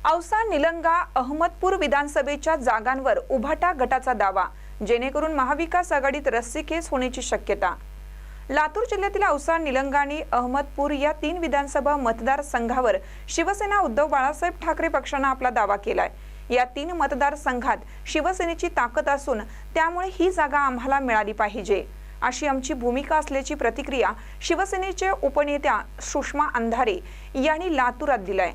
औसा, निलंगा, अहमदपूर विधानसभेच्या जागांवर उभाटा गटाचा दावा, जेणेकरून महाविकास आघाडीत रस्सीखेच होण्याची शक्यता। लातूर जिल्ह्यातील औसा, निलंगा आणि अहमदपूर या 3 विधानसभा मतदारसंघावर शिवसेना उद्धव बाळासाहेब ठाकरे पक्षाने आपला दावा केलाय। या 3 मतदारसंघात शिवसेनेची ताकद असून त्यामुळे ही जागा आम्हाला मिळाली पाहिजे अशी आमची भूमिका असल्याची प्रतिक्रिया शिवसेनेचे उपनेत्या सुषमा अंधारे यांनी लातूरात दिलाय।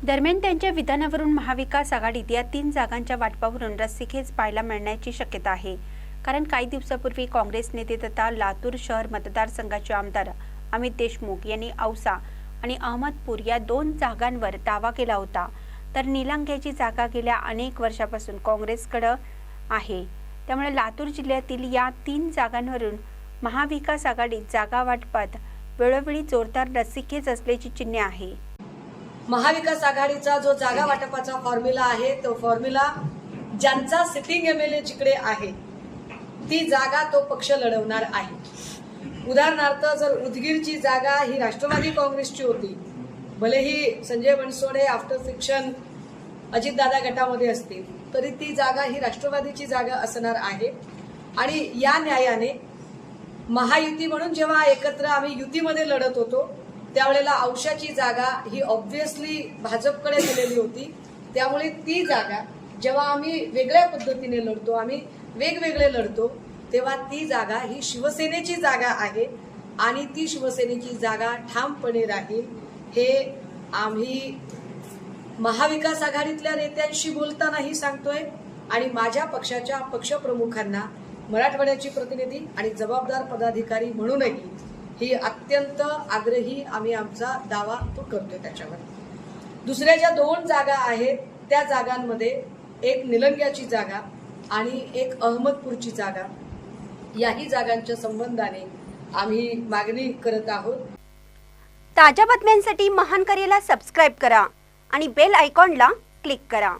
दरम्यान त्यांच्या विधानावरून महाविकास आघाडीत या 3 जागांच्या वाटपावरून रस्सीखेच पाहायला मिळण्याची शक्यता आहे। कारण काही दिवसापूर्वी काँग्रेस नेते तथा लातूर शहर मतदारसंघाचे आमदार अमित देशमुख यांनी औसा आणि अहमदपूर या 2 जागांवर दावा केला होता। तर निलंग्याची जागा गेल्या अनेक वर्षापासून काँग्रेसकडे आहे। त्यामुळे लातूर जिल्ह्यातील या 3 जागांवरून महाविकास आघाडीत जागा वाटपात वेळोवेळी जोरदार रस्सीखेच असल्याची चिन्हे आहे। महाविकास आघाडीचा जो जागा वाटपाचा फॉर्म्युला आहे तो फॉर्म्युला ज्यांचा सिटिंग एमएलए जिकडे आहे ती जागा तो पक्ष लढवणार आहे। उदाहरणार्थ जर उदगीरची जागा ही राष्ट्रवादी काँग्रेसची होती, भलेही संजय बनसोडे आफ्टर फिक्शन अजितदादा गटामध्ये असतील तरी ती जागा ही राष्ट्रवादीची जागा असणार आहे। आणि या न्यायाने महायुती म्हणून जेव्हा एकत्र आम्ही युतीमध्ये लढत होतो त्यावेळेला औशाची जागा ही ऑब्व्हियसली भाजपकडे गेलेली होती। त्यामुळे ती जागा जेव्हा आम्ही वेगळ्या पद्धतीने लढतो, आम्ही वेगवेगळे लढतो, तेव्हा ती जागा ही शिवसेनेची जागा आहे आणि ती शिवसेनेची जागा ठामपणे राहील हे आम्ही महाविकास आघाडीतल्या नेत्यांशी बोलतानाही सांगतोय आणि माझ्या पक्षाच्या पक्षप्रमुखांना मराठवाड्याची प्रतिनिधी आणि जबाबदार पदाधिकारी म्हणूनही ही अत्यंत आग्रही आम्ही आमचा दावा तो करतोय। त्याच्यावर दुसऱ्या ज्या 2 जागा आहेत त्या जागांमध्ये एक निलंग्याची जागा आणि एक अहमदपूरची जागा, याही जागांच्या संबंधाने आम्ही मागणी करत आहोत। ताज्या बातम्यांसाठी महान करेला सबस्क्राइब करा आणि बेल आयकॉनला क्लिक करा।